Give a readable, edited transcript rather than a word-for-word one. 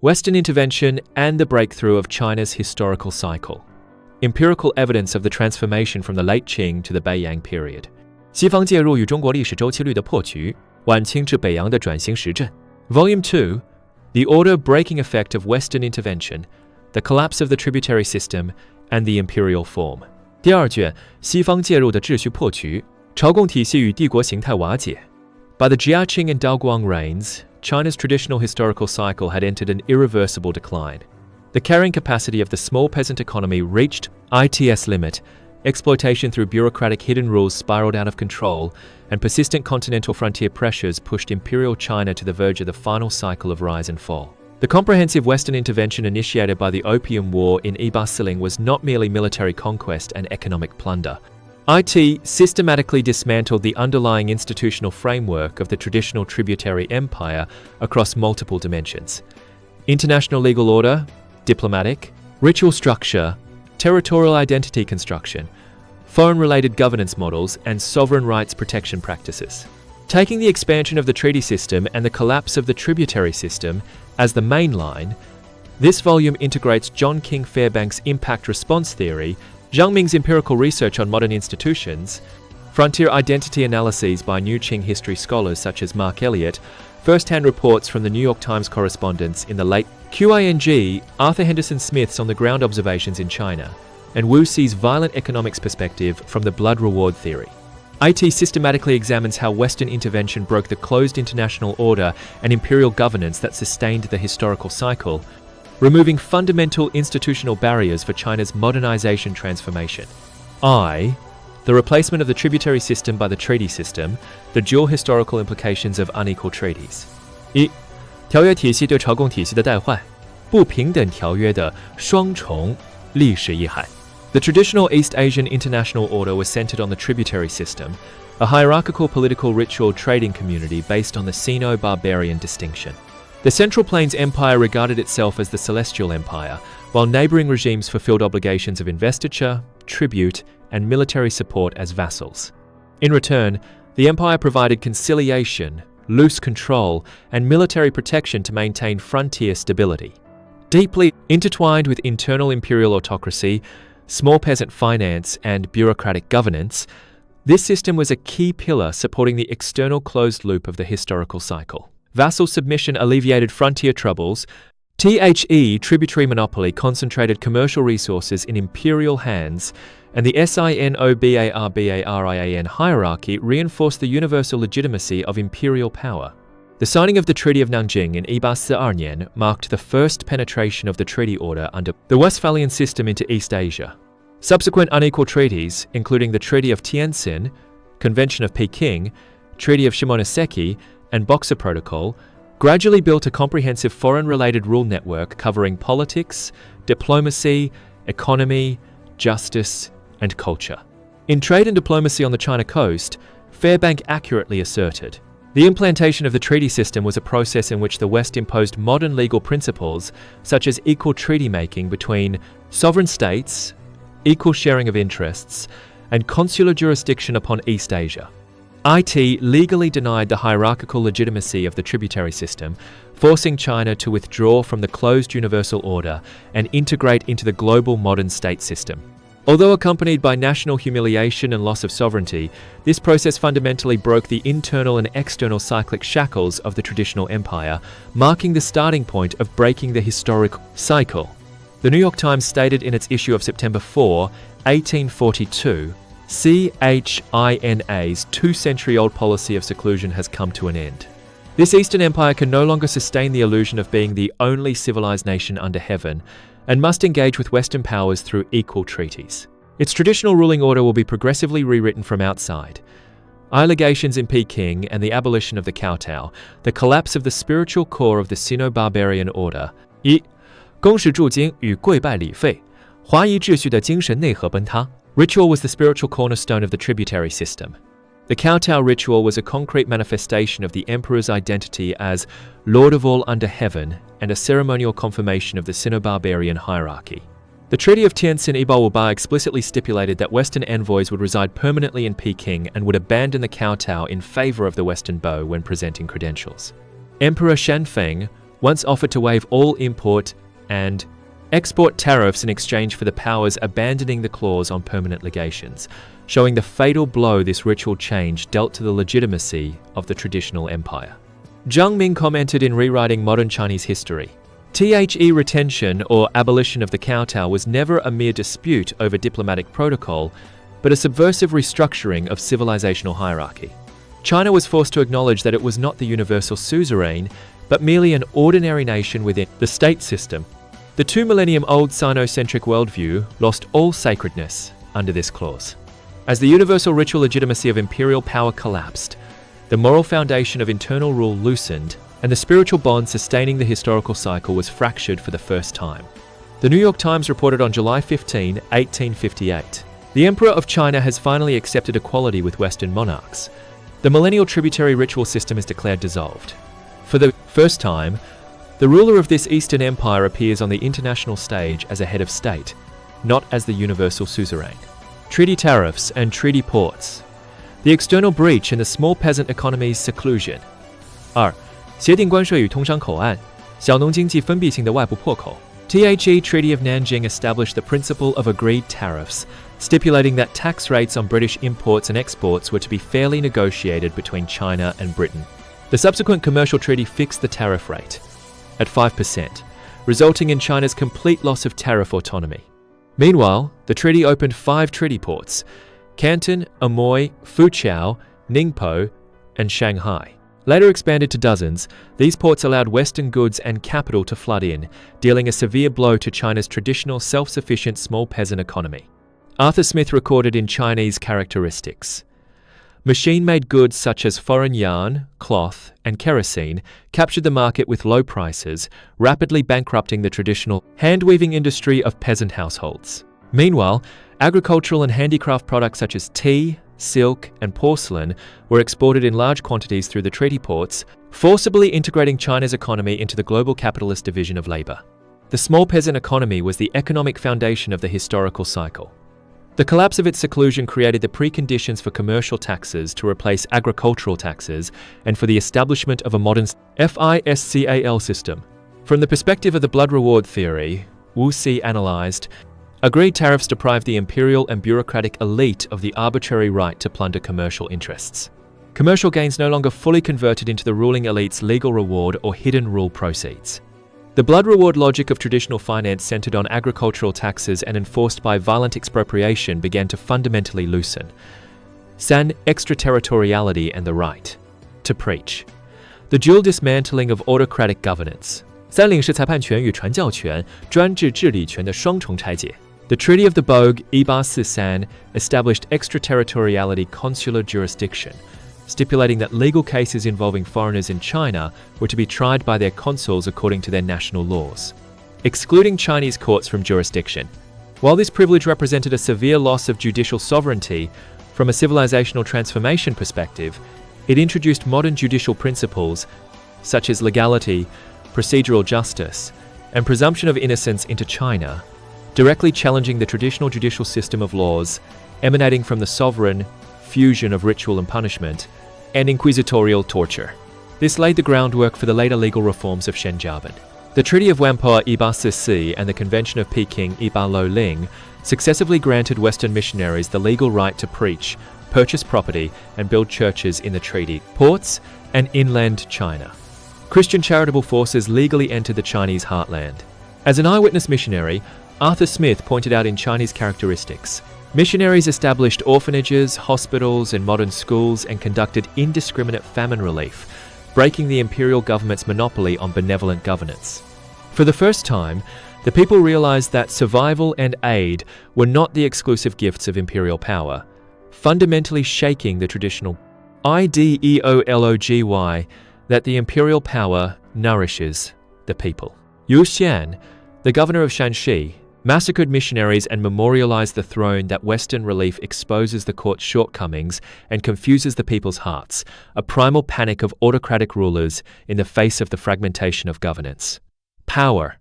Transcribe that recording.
Western intervention and the breakthrough of China's historical cycle. Empirical evidence of the transformation from the late Qing to the Beiyang period. 西方介入与中国历史周期率的破局，晚清至北洋的转型实证。Volume 2, The Order-Breaking Effect of Western Intervention, the Collapse of the Tributary System, and the Imperial Form. 第二卷，西方介入的秩序破局，朝贡体系与帝国形态瓦解。By the Jiaqing and Daoguang reigns, China's traditional historical cycle had entered an irreversible decline. The carrying capacity of the small peasant economy reached its limit, exploitation through bureaucratic hidden rules spiraled out of control, and persistent continental frontier pressures pushed imperial China to the verge of the final cycle of rise and fall. The comprehensive Western intervention initiated by the Opium War in Iba Siling was not merely military conquest and economic plunder. It systematically dismantled the underlying institutional framework of the traditional tributary empire across multiple dimensions. International legal order, diplomatic, ritual structure, territorial identity construction, foreign-related governance models, and sovereign rights protection practices. Taking the expansion of the treaty system and the collapse of the tributary system as the main line, this volume integrates John King Fairbank's impact response theory, Zhang Ming's empirical research on modern institutions, frontier identity analyses by New Qing history scholars such as Mark Elliott, first-hand reports from the New York Times correspondents in the late QING, Arthur Henderson Smith's on-the-ground observations in China, and Wu Si's violent economics perspective from the blood reward theory. IT systematically examines how Western intervention broke the closed international order and imperial governance that sustained the historical cycle, removing fundamental institutional barriers for China's modernization transformation. The replacement of the tributary system by the treaty system, the dual historical implications of unequal treaties. 1. 条约体系对朝贡体系的代换，不平等条约的双重历史遗骸。The traditional East Asian international order was centered on the tributary system, a hierarchical political ritual trading community based on the Sino-barbarian distinction. The Central Plains Empire regarded itself as the Celestial Empire, while neighboring regimes fulfilled obligations of investiture, tribute, and military support as vassals. In return, the empire provided conciliation, loose control, and military protection to maintain frontier stability. Deeply intertwined with internal imperial autocracy, small peasant finance, and bureaucratic governance, this system was a key pillar supporting the external closed loop of the historical cycle. Vassal submission alleviated frontier troubles. Tributary monopoly concentrated commercial resources in imperial hands, and the Sinobarbarian hierarchy reinforced the universal legitimacy of imperial power. The signing of the Treaty of Nanjing in 1842 marked the first penetration of the treaty order under the Westphalian system into East Asia. Subsequent unequal treaties, including the Treaty of Tientsin, Convention of Peking, Treaty of Shimonoseki, and Boxer Protocol, gradually built a comprehensive foreign-related rule network covering politics, diplomacy, economy, justice, and culture. In trade and diplomacy on the China coast, Fairbank accurately asserted, the implantation of the treaty system was a process in which the West imposed modern legal principles such as equal treaty-making between sovereign states, equal sharing of interests, and consular jurisdiction upon East Asia. It legally denied the hierarchical legitimacy of the tributary system, forcing China to withdraw from the closed universal order and integrate into the global modern state system. Although accompanied by national humiliation and loss of sovereignty, this process fundamentally broke the internal and external cyclic shackles of the traditional empire, marking the starting point of breaking the historic cycle. The New York Times stated in its issue of September 4, 1842, China's two-century-old policy of seclusion has come to an end. This Eastern Empire can no longer sustain the illusion of being the only civilized nation under heaven, and must engage with Western powers through equal treaties. Its traditional ruling order will be progressively rewritten from outside. Legations in Peking and the abolition of the kowtow, the collapse of the spiritual core of the Sino-barbarian order. 1. 公使铸金与跪拜礼废，华夷秩序的精神内核崩塌。Ritual was the spiritual cornerstone of the tributary system. The kowtow ritual was a concrete manifestation of the emperor's identity as Lord of all under heaven and a ceremonial confirmation of the Sino-barbarian hierarchy. The Treaty of Tientsin-Iba explicitly stipulated that Western envoys would reside permanently in Peking and would abandon the kowtow in favor of the Western bow when presenting credentials. Emperor Shanfeng, once offered to waive all import and export tariffs in exchange for the powers abandoning the clause on permanent legations, showing the fatal blow this ritual change dealt to the legitimacy of the traditional empire. Zhang Ming commented in rewriting modern Chinese history, "The retention or abolition of the kowtow was never a mere dispute over diplomatic protocol, but a subversive restructuring of civilizational hierarchy. China was forced to acknowledge that it was not the universal suzerain, but merely an ordinary nation within the state system. The 2-millennium-old Sino-centric worldview lost all sacredness under this clause. As the universal ritual legitimacy of imperial power collapsed, the moral foundation of internal rule loosened, and the spiritual bond sustaining the historical cycle was fractured for the first time." The New York Times reported on July 15, 1858, "The Emperor of China has finally accepted equality with Western monarchs. The millennial tributary ritual system is declared dissolved. For the first time, the ruler of this Eastern Empire appears on the international stage as a head of state, not as the universal suzerain." Treaty tariffs and treaty ports. The external breach and the small peasant economy's seclusion. 2. 协定关税与通商口岸，小农经济封闭性的外部破口。The Treaty of Nanjing established the principle of agreed tariffs, stipulating that tax rates on British imports and exports were to be fairly negotiated between China and Britain. The subsequent commercial treaty fixed the tariff rate at 5%, resulting in China's complete loss of tariff autonomy. Meanwhile, the treaty opened 5 treaty ports: Canton, Amoy, Foochow, Ningpo, and Shanghai. Later expanded to dozens, these ports allowed Western goods and capital to flood in, dealing a severe blow to China's traditional self-sufficient small peasant economy. Arthur Smith recorded in Chinese characteristics. Machine-made goods such as foreign yarn, cloth, and kerosene captured the market with low prices, rapidly bankrupting the traditional hand-weaving industry of peasant households. Meanwhile, agricultural and handicraft products such as tea, silk, and porcelain were exported in large quantities through the treaty ports, forcibly integrating China's economy into the global capitalist division of labor. The small peasant economy was the economic foundation of the historical cycle. The collapse of its seclusion created the preconditions for commercial taxes to replace agricultural taxes and for the establishment of a modern fiscal system. From the perspective of the blood reward theory, Wu Si analyzed, agreed tariffs deprived the imperial and bureaucratic elite of the arbitrary right to plunder commercial interests. Commercial gains no longer fully converted into the ruling elite's legal reward or hidden rule proceeds. The blood reward logic of traditional finance centered on agricultural taxes and enforced by violent expropriation began to fundamentally loosen. San extraterritoriality and the right to preach. The dual dismantling of autocratic governance. 三领式裁判权与传教权、专制治理权的双重拆解。The Treaty of the Bogue, 1843, established extraterritoriality consular jurisdiction, stipulating that legal cases involving foreigners in China were to be tried by their consuls according to their national laws, excluding Chinese courts from jurisdiction. While this privilege represented a severe loss of judicial sovereignty, from a civilizational transformation perspective, it introduced modern judicial principles such as legality, procedural justice, and presumption of innocence into China, directly challenging the traditional judicial system of laws emanating from the sovereign fusion of ritual and punishment, and inquisitorial torture. This laid the groundwork for the later legal reforms of Shenzhen. The Treaty of Whampoa 1844 and the Convention of Peking 1860 successively granted Western missionaries the legal right to preach, purchase property, and build churches in the treaty ports and inland China. Christian charitable forces legally entered the Chinese heartland. As an eyewitness missionary, Arthur Smith pointed out in Chinese characteristics, missionaries established orphanages, hospitals, and modern schools and conducted indiscriminate famine relief, breaking the imperial government's monopoly on benevolent governance. For the first time, the people realized that survival and aid were not the exclusive gifts of imperial power, fundamentally shaking the traditional ideology that the imperial power nourishes the people. Yu Xian, the governor of Shanxi, massacred missionaries and memorialized the throne that Western relief exposes the court's shortcomings and confuses the people's hearts, a primal panic of autocratic rulers in the face of the fragmentation of governance. Power.